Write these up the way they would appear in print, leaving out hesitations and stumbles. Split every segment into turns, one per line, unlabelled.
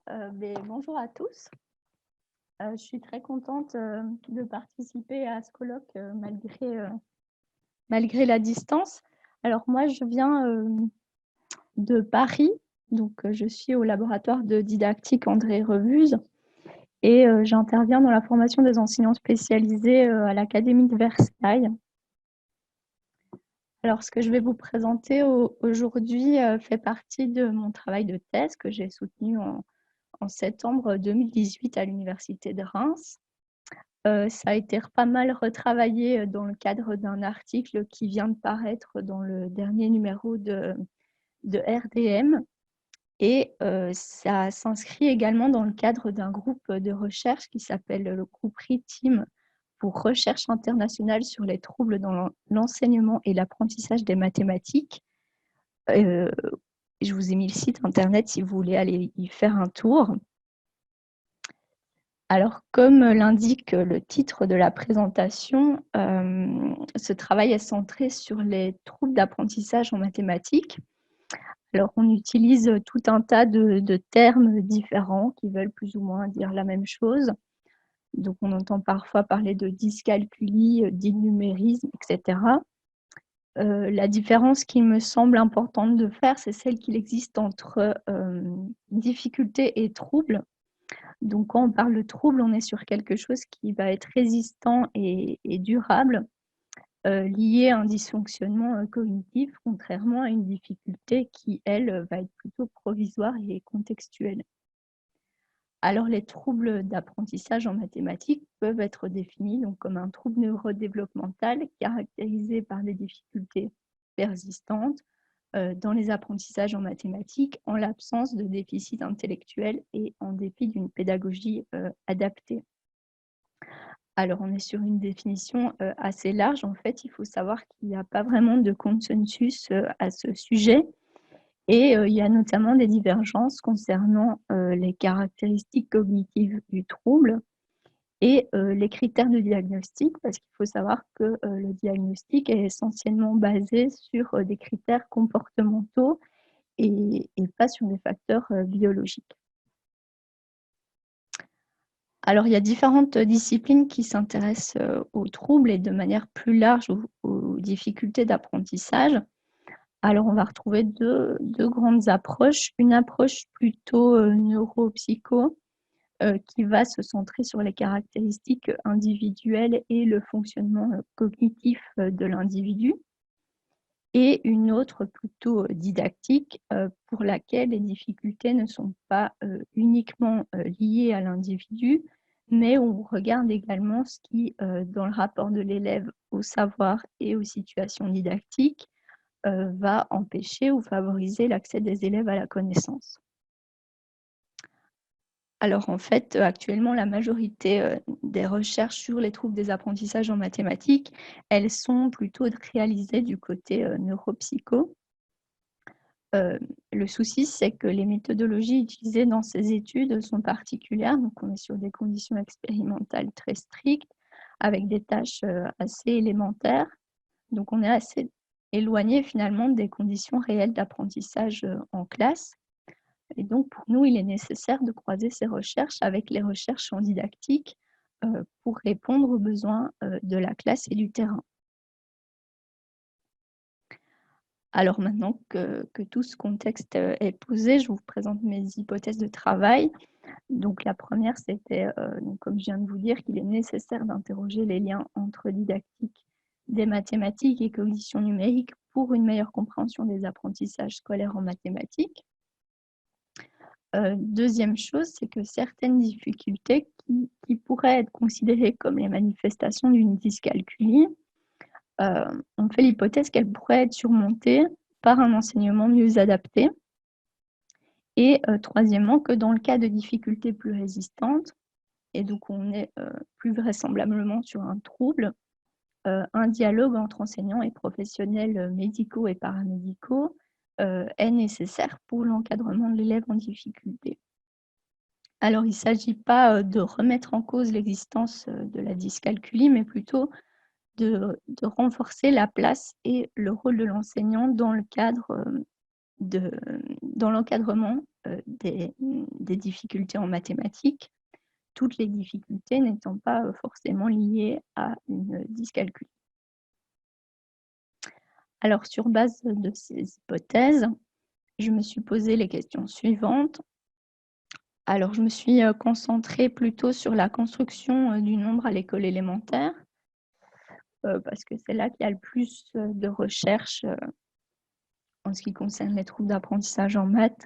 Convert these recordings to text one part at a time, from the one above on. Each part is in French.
Bonjour à tous. Je suis très contente de participer à ce colloque malgré la distance. Alors moi, je viens de Paris, donc je suis au laboratoire de didactique André Revuse et j'interviens dans la formation des enseignants spécialisés à l'Académie de Versailles. Alors, ce que je vais vous présenter aujourd'hui fait partie de mon travail de thèse que j'ai soutenu en septembre 2018 à l'Université de Reims. Ça a été pas mal retravaillé dans le cadre d'un article qui vient de paraître dans le dernier numéro de RDM et ça s'inscrit également dans le cadre d'un groupe de recherche qui s'appelle le groupe RITEAM pour recherche internationale sur les troubles dans l'enseignement et l'apprentissage des mathématiques. Je vous ai mis le site internet si vous voulez aller y faire un tour. Alors, comme l'indique le titre de la présentation, ce travail est centré sur les troubles d'apprentissage en mathématiques. Alors, on utilise tout un tas de termes différents qui veulent plus ou moins dire la même chose. Donc, on entend parfois parler de dyscalculie, d'innumérisme, etc. La différence qui me semble importante de faire, c'est celle qu'il existe entre difficulté et trouble. Donc, quand on parle de trouble, on est sur quelque chose qui va être résistant et durable, lié à un dysfonctionnement cognitif, contrairement à une difficulté qui, elle, va être plutôt provisoire et contextuelle. Alors, les troubles d'apprentissage en mathématiques peuvent être définis donc, comme un trouble neurodéveloppemental caractérisé par des difficultés persistantes dans les apprentissages en mathématiques, en l'absence de déficit intellectuel et en dépit d'une pédagogie adaptée. Alors, on est sur une définition assez large. En fait, il faut savoir qu'il n'y a pas vraiment de consensus à ce sujet. Et il y a notamment des divergences concernant les caractéristiques cognitives du trouble et les critères de diagnostic, parce qu'il faut savoir que le diagnostic est essentiellement basé sur des critères comportementaux et pas sur des facteurs biologiques. Alors, il y a différentes disciplines qui s'intéressent aux troubles et de manière plus large aux difficultés d'apprentissage. Alors, on va retrouver deux grandes approches. Une approche plutôt neuropsycho qui va se centrer sur les caractéristiques individuelles et le fonctionnement cognitif de l'individu. Et une autre plutôt didactique pour laquelle les difficultés ne sont pas uniquement liées à l'individu, mais on regarde également ce qui, dans le rapport de l'élève au savoir et aux situations didactiques, va empêcher ou favoriser l'accès des élèves à la connaissance. Alors en fait, actuellement, la majorité des recherches sur les troubles des apprentissages en mathématiques, elles sont plutôt réalisées du côté neuropsycho. Le souci, c'est que les méthodologies utilisées dans ces études sont particulières. Donc on est sur des conditions expérimentales très strictes, avec des tâches assez élémentaires. Donc on est assez éloigné finalement des conditions réelles d'apprentissage en classe. Et donc, pour nous, il est nécessaire de croiser ces recherches avec les recherches en didactique pour répondre aux besoins de la classe et du terrain. Alors maintenant que tout ce contexte est posé, je vous présente mes hypothèses de travail. Donc la première, c'était, comme je viens de vous dire, qu'il est nécessaire d'interroger les liens entre didactique des mathématiques et cognition numérique pour une meilleure compréhension des apprentissages scolaires en mathématiques. Deuxième chose, c'est que certaines difficultés qui pourraient être considérées comme les manifestations d'une dyscalculie, on fait l'hypothèse qu'elles pourraient être surmontées par un enseignement mieux adapté. Et troisièmement, que dans le cas de difficultés plus résistantes, et donc on est plus vraisemblablement sur un trouble, un dialogue entre enseignants et professionnels médicaux et paramédicaux est nécessaire pour l'encadrement de l'élève en difficulté. Alors, il ne s'agit pas de remettre en cause l'existence de la dyscalculie, mais plutôt de renforcer la place et le rôle de l'enseignant dans le cadre dans l'encadrement des difficultés en mathématiques, toutes les difficultés n'étant pas forcément liées à une dyscalculie. Alors, sur base de ces hypothèses, je me suis posé les questions suivantes. Alors, je me suis concentrée plutôt sur la construction du nombre à l'école élémentaire, parce que c'est là qu'il y a le plus de recherches en ce qui concerne les troubles d'apprentissage en maths.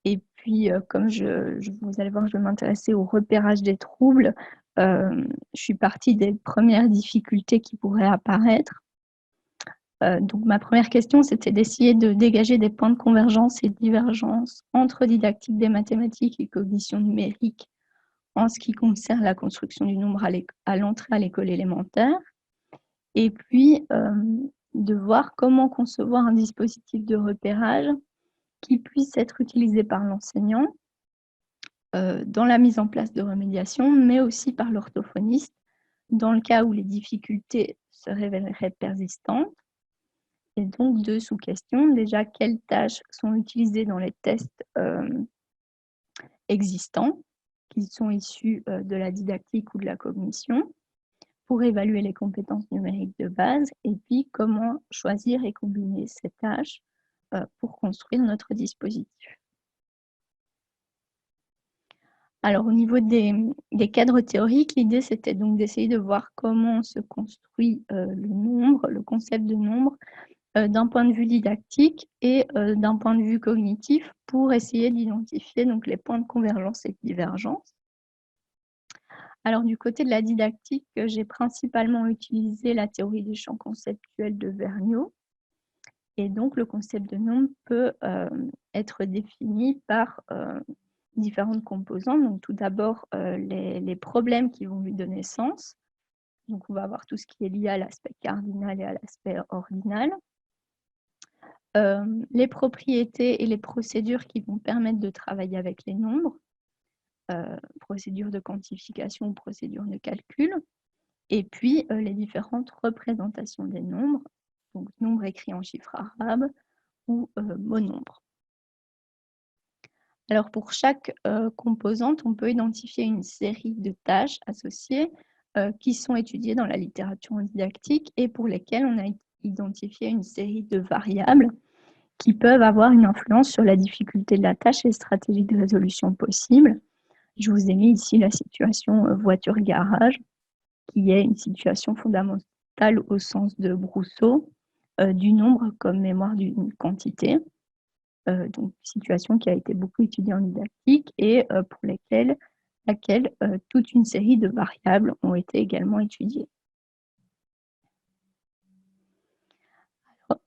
Et puis, comme vous allez voir, je vais m'intéresser au repérage des troubles. Je suis partie des premières difficultés qui pourraient apparaître. Donc ma première question, c'était d'essayer de dégager des points de convergence et de divergence entre didactique des mathématiques et cognition numérique en ce qui concerne la construction du nombre à l'entrée à l'école élémentaire. Et puis, de voir comment concevoir un dispositif de repérage qui puisse être utilisé par l'enseignant dans la mise en place de remédiation, mais aussi par l'orthophoniste, dans le cas où les difficultés se révéleraient persistantes. Et donc, deux sous-questions. Déjà, quelles tâches sont utilisées dans les tests existants, qui sont issus de la didactique ou de la cognition, pour évaluer les compétences numériques de base, et puis comment choisir et combiner ces tâches pour construire notre dispositif. Alors, au niveau des cadres théoriques, l'idée, c'était donc d'essayer de voir comment se construit le nombre, le concept de nombre, d'un point de vue didactique et d'un point de vue cognitif pour essayer d'identifier donc les points de convergence et de divergence. Alors, du côté de la didactique, j'ai principalement utilisé la théorie des champs conceptuels de Vergniaud. Et donc, le concept de nombre peut être défini par différentes composantes. Donc, tout d'abord, les problèmes qui vont lui donner sens. Donc, on va avoir tout ce qui est lié à l'aspect cardinal et à l'aspect ordinal. Les propriétés et les procédures qui vont permettre de travailler avec les nombres, procédures de quantification ou procédures de calcul, et puis les différentes représentations des nombres, donc nombres écrits en chiffres arabes ou mots-nombres. Alors pour chaque composante, on peut identifier une série de tâches associées qui sont étudiées dans la littérature didactique et pour lesquelles on a identifié une série de variables qui peuvent avoir une influence sur la difficulté de la tâche et les stratégies de résolution possibles. Je vous ai mis ici la situation voiture-garage, qui est une situation fondamentale au sens de Brousseau, du nombre comme mémoire d'une quantité. Donc, situation qui a été beaucoup étudiée en didactique et pour laquelle toute une série de variables ont été également étudiées.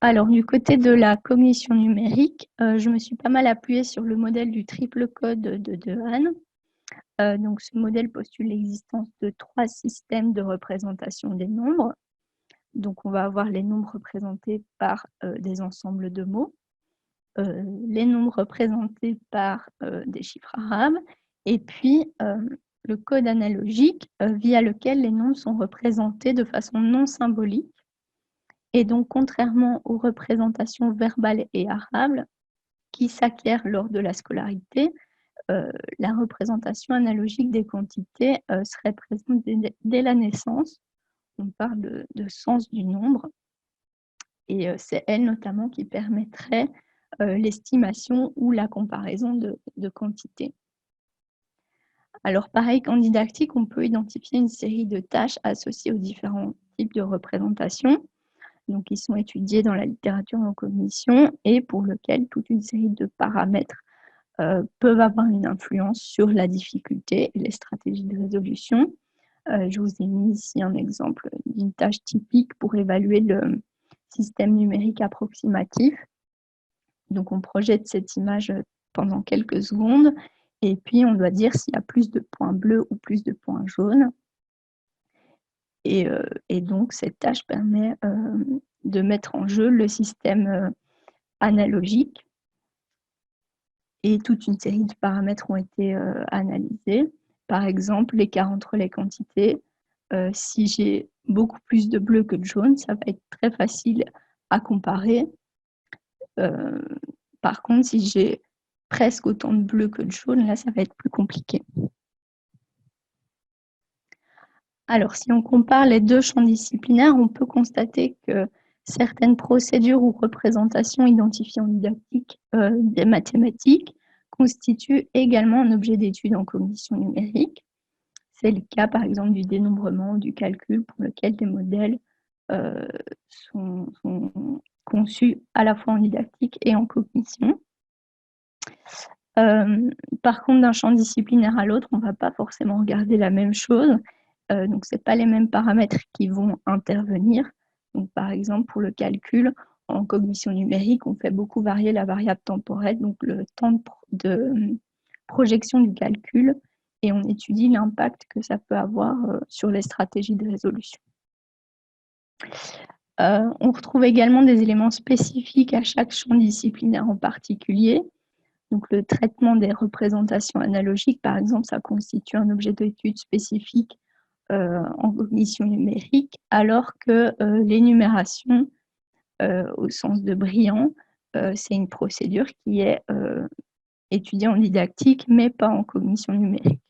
Alors, du côté de la cognition numérique, je me suis pas mal appuyée sur le modèle du triple code de Dehaene. Donc, ce modèle postule l'existence de 3 systèmes de représentation des nombres. Donc, on va avoir les nombres représentés par des ensembles de mots, les nombres représentés par des chiffres arabes, et puis le code analogique via lequel les nombres sont représentés de façon non symbolique. Et donc, contrairement aux représentations verbales et arabes qui s'acquièrent lors de la scolarité, la représentation analogique des quantités serait présente dès la naissance. On parle de sens du nombre. Et c'est elle notamment qui permettrait l'estimation ou la comparaison de quantités. Alors pareil qu'en didactique, on peut identifier une série de tâches associées aux différents types de représentations, donc qui sont étudiées dans la littérature en cognition et pour lesquelles toute une série de paramètres peuvent avoir une influence sur la difficulté et les stratégies de résolution. Je vous ai mis ici un exemple d'une tâche typique pour évaluer le système numérique approximatif. Donc, on projette cette image pendant quelques secondes et puis on doit dire s'il y a plus de points bleus ou plus de points jaunes. Et donc, cette tâche permet de mettre en jeu le système analogique. Et toute une série de paramètres ont été analysés. Par exemple, l'écart entre les quantités. Si j'ai beaucoup plus de bleu que de jaune, ça va être très facile à comparer. Par contre, si j'ai presque autant de bleu que de jaune, là, ça va être plus compliqué. Alors, si on compare les deux champs disciplinaires, on peut constater que certaines procédures ou représentations identifiées en didactique des mathématiques constituent également un objet d'étude en cognition numérique. C'est le cas, par exemple, du dénombrement ou du calcul, pour lequel des modèles sont conçus à la fois en didactique et en cognition. Par contre, d'un champ disciplinaire à l'autre, on ne va pas forcément regarder la même chose. Donc, ce n'est pas les mêmes paramètres qui vont intervenir. Donc, par exemple, pour le calcul, en cognition numérique, on fait beaucoup varier la variable temporelle, donc le temps de projection du calcul, et on étudie l'impact que ça peut avoir sur les stratégies de résolution. On retrouve également des éléments spécifiques à chaque champ disciplinaire en particulier. Donc, le traitement des représentations analogiques, par exemple, ça constitue un objet d'étude spécifique en cognition numérique, alors que l'énumération, au sens de Briand, c'est une procédure qui est étudiée en didactique, mais pas en cognition numérique.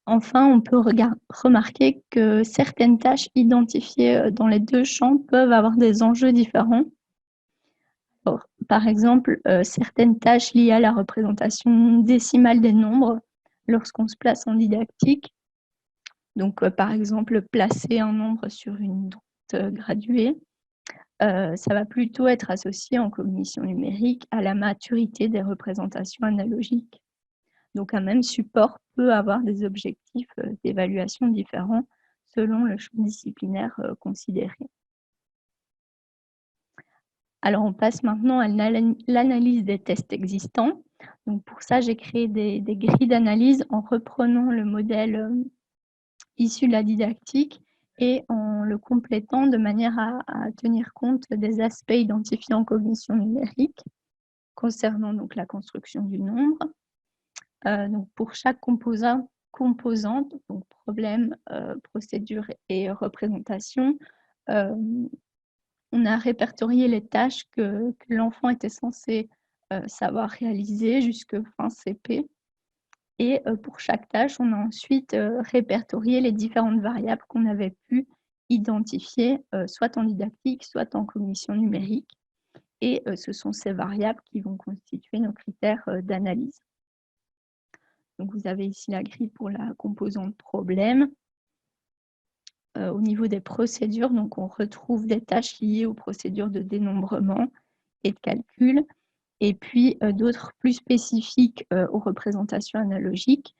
Enfin, on peut remarquer que certaines tâches identifiées dans les deux champs peuvent avoir des enjeux différents. Alors, par exemple, certaines tâches liées à la représentation décimale des nombres lorsqu'on se place en didactique. Donc, par exemple, placer un nombre sur une droite graduée, ça va plutôt être associé en cognition numérique à la maturité des représentations analogiques. Donc, un même support peut avoir des objectifs d'évaluation différents selon le champ disciplinaire considéré. Alors, on passe maintenant à l'analyse des tests existants. Donc, pour ça, j'ai créé des grilles d'analyse en reprenant le modèle issu de la didactique et en le complétant de manière à tenir compte des aspects identifiés en cognition numérique concernant donc la construction du nombre. Donc, pour chaque composante, donc problème, procédure et représentation, on a répertorié les tâches que l'enfant était censé savoir réaliser jusque fin CP. Et pour chaque tâche, on a ensuite répertorié les différentes variables qu'on avait pu identifier, soit en didactique, soit en cognition numérique. Et ce sont ces variables qui vont constituer nos critères d'analyse. Donc, vous avez ici la grille pour la composante problème. Au niveau des procédures, donc on retrouve des tâches liées aux procédures de dénombrement et de calcul, et puis d'autres plus spécifiques aux représentations analogiques.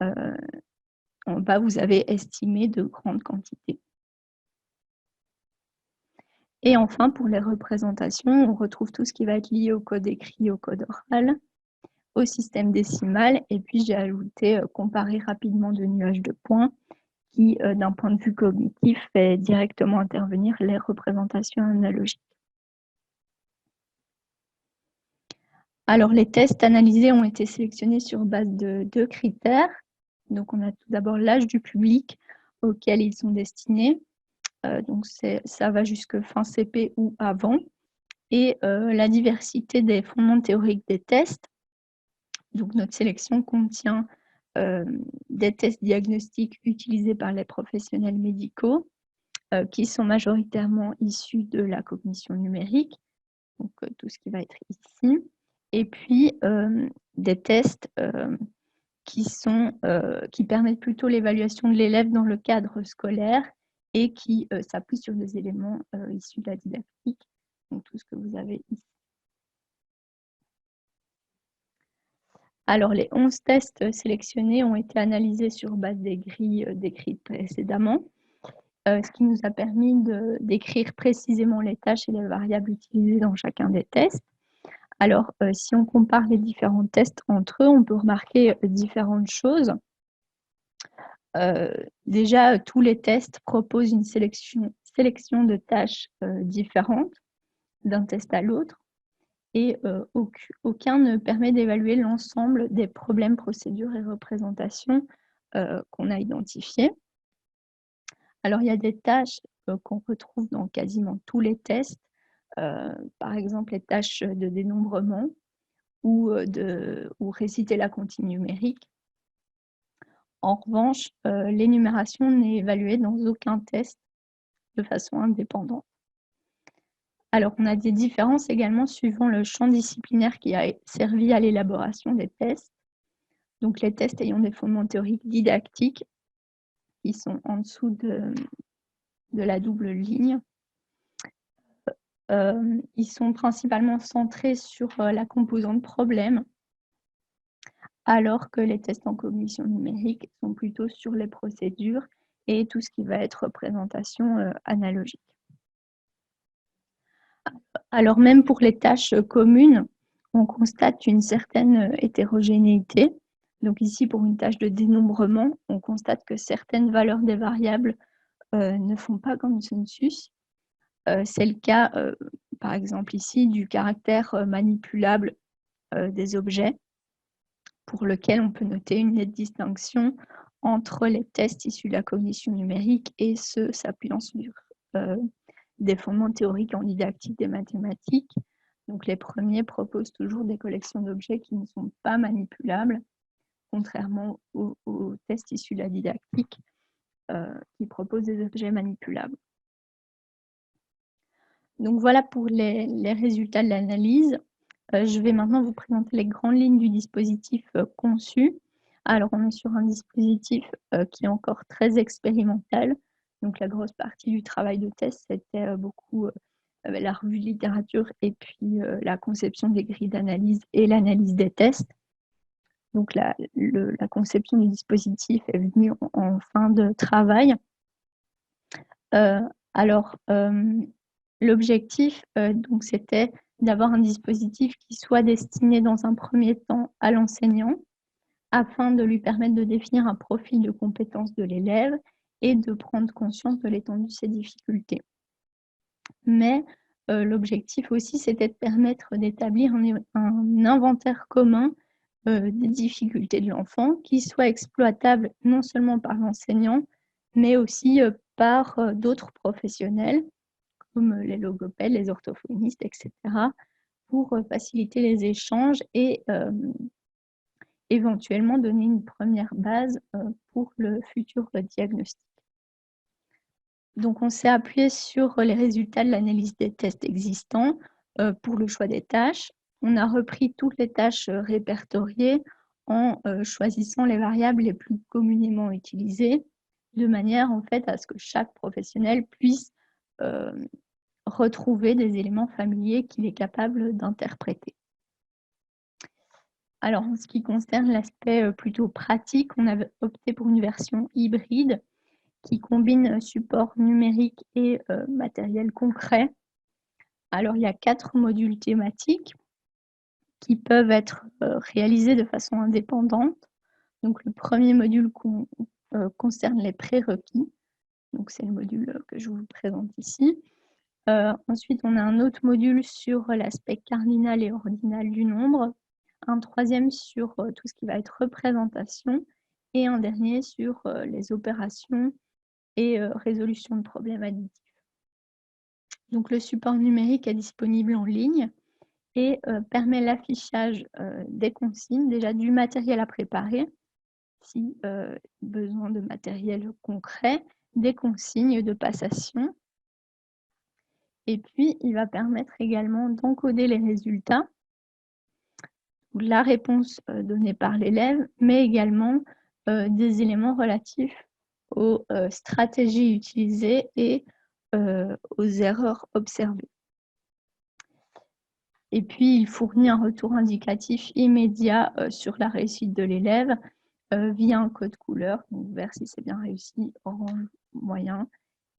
En bas, vous avez estimé de grandes quantités. Et enfin, pour les représentations, on retrouve tout ce qui va être lié au code écrit, au code oral, au système décimal, et puis j'ai ajouté comparer rapidement de nuages de points, qui, d'un point de vue cognitif, fait directement intervenir les représentations analogiques. Alors, les tests analysés ont été sélectionnés sur base de 2 critères. Donc, on a tout d'abord l'âge du public auquel ils sont destinés. Donc, ça va jusque fin CP ou avant. Et la diversité des fondements théoriques des tests. Donc, notre sélection contient des tests diagnostiques utilisés par les professionnels médicaux, qui sont majoritairement issus de la cognition numérique, donc tout ce qui va être ici, et puis des tests qui permettent plutôt l'évaluation de l'élève dans le cadre scolaire et qui s'appuient sur des éléments issus de la didactique, donc tout ce que vous avez ici. Alors, les 11 tests sélectionnés ont été analysés sur base des grilles décrites précédemment, ce qui nous a permis de décrire précisément les tâches et les variables utilisées dans chacun des tests. Alors, si on compare les différents tests entre eux, on peut remarquer différentes choses. Déjà, tous les tests proposent une sélection de tâches différentes d'un test à l'autre, et aucun ne permet d'évaluer l'ensemble des problèmes, procédures et représentations qu'on a identifiés. Alors, il y a des tâches qu'on retrouve dans quasiment tous les tests, par exemple les tâches de dénombrement, ou réciter la comptine numérique. En revanche, l'énumération n'est évaluée dans aucun test de façon indépendante. Alors, on a des différences également suivant le champ disciplinaire qui a servi à l'élaboration des tests. Donc, les tests ayant des fondements théoriques didactiques, qui sont en dessous de la double ligne, ils sont principalement centrés sur la composante problème, alors que les tests en cognition numérique sont plutôt sur les procédures et tout ce qui va être représentation analogique. Alors même pour les tâches communes, on constate une certaine hétérogénéité. Donc ici, pour une tâche de dénombrement, on constate que certaines valeurs des variables ne font pas consensus. C'est le cas, par exemple ici, du caractère manipulable des objets, pour lequel on peut noter une nette distinction entre les tests issus de la cognition numérique et ceux s'appuyant sur des fondements théoriques en didactique des mathématiques. Donc les premiers proposent toujours des collections d'objets qui ne sont pas manipulables, contrairement aux tests issus de la didactique qui proposent des objets manipulables. Donc voilà pour les résultats de l'analyse. Je vais maintenant vous présenter les grandes lignes du dispositif conçu. Alors, on est sur un dispositif qui est encore très expérimental. Donc, la grosse partie du travail de test, c'était beaucoup la revue de littérature et puis la conception des grilles d'analyse et l'analyse des tests. Donc, la conception du dispositif est venue en fin de travail. Alors, l'objectif, donc, c'était d'avoir un dispositif qui soit destiné dans un premier temps à l'enseignant, afin de lui permettre de définir un profil de compétences de l'élève et de prendre conscience de l'étendue de ses difficultés. Mais l'objectif aussi, c'était de permettre d'établir un inventaire commun des difficultés de l'enfant qui soit exploitable non seulement par l'enseignant, mais aussi par d'autres professionnels, comme les logopèdes, les orthophonistes, etc., pour faciliter les échanges et éventuellement donner une première base pour le futur diagnostic. Donc, on s'est appuyé sur les résultats de l'analyse des tests existants pour le choix des tâches. On a repris toutes les tâches répertoriées en choisissant les variables les plus communément utilisées, de manière en fait à ce que chaque professionnel puisse retrouver des éléments familiers qu'il est capable d'interpréter. Alors, en ce qui concerne l'aspect plutôt pratique, on avait opté pour une version hybride qui combine support numérique et matériel concret. Alors, il y a 4 modules thématiques qui peuvent être réalisés de façon indépendante. Donc, le premier module concerne les prérequis. Donc, c'est le module que je vous présente ici. Ensuite, on a un autre module sur l'aspect cardinal et ordinal du nombre, un troisième sur tout ce qui va être représentation, et un dernier sur les opérations et résolution de problèmes additifs. Donc, le support numérique est disponible en ligne et permet l'affichage des consignes, déjà du matériel à préparer, si besoin de matériel concret, des consignes de passation. Et puis, il va permettre également d'encoder les résultats, la réponse donnée par l'élève, mais également des éléments relatifs aux stratégies utilisées et aux erreurs observées. Et puis, il fournit un retour indicatif immédiat sur la réussite de l'élève via un code couleur, donc vert si c'est bien réussi, orange moyen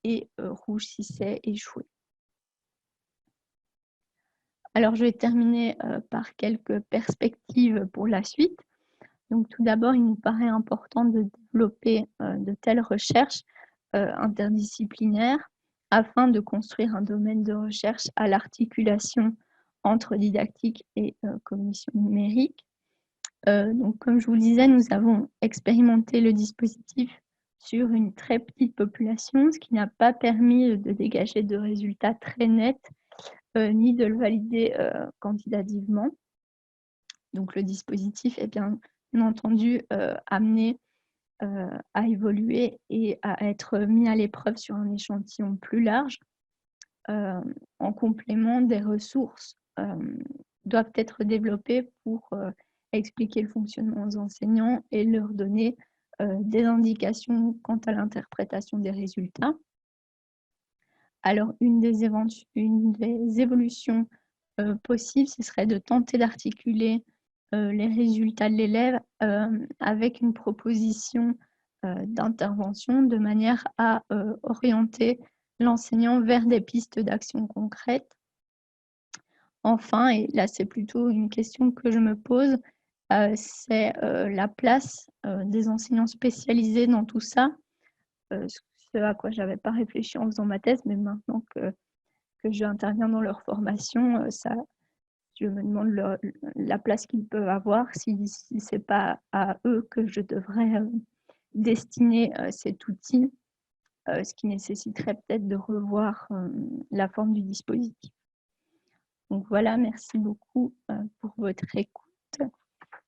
et rouge si c'est échoué. Alors, je vais terminer par quelques perspectives pour la suite. Donc, tout d'abord, il nous paraît important de développer de telles recherches interdisciplinaires afin de construire un domaine de recherche à l'articulation entre didactique et cognition numérique. Donc, comme je vous le disais, nous avons expérimenté le dispositif sur une très petite population, ce qui n'a pas permis de dégager de résultats très nets ni de le valider quantitativement. Donc le dispositif est bien entendu amené à évoluer et à être mis à l'épreuve sur un échantillon plus large. En complément, des ressources doivent être développées pour expliquer le fonctionnement aux enseignants et leur donner des indications quant à l'interprétation des résultats. Alors, une des évolutions possibles, ce serait de tenter d'articuler les résultats de l'élève avec une proposition d'intervention de manière à orienter l'enseignant vers des pistes d'action concrètes. Enfin, et là c'est plutôt une question que je me pose, c'est la place des enseignants spécialisés dans tout ça, ce à quoi je n'avais pas réfléchi en faisant ma thèse, mais maintenant que j'interviens dans leur formation, je me demande la place qu'ils peuvent avoir, si ce n'est pas à eux que je devrais destiner cet outil, ce qui nécessiterait peut-être de revoir la forme du dispositif. Donc voilà, merci beaucoup pour votre écoute.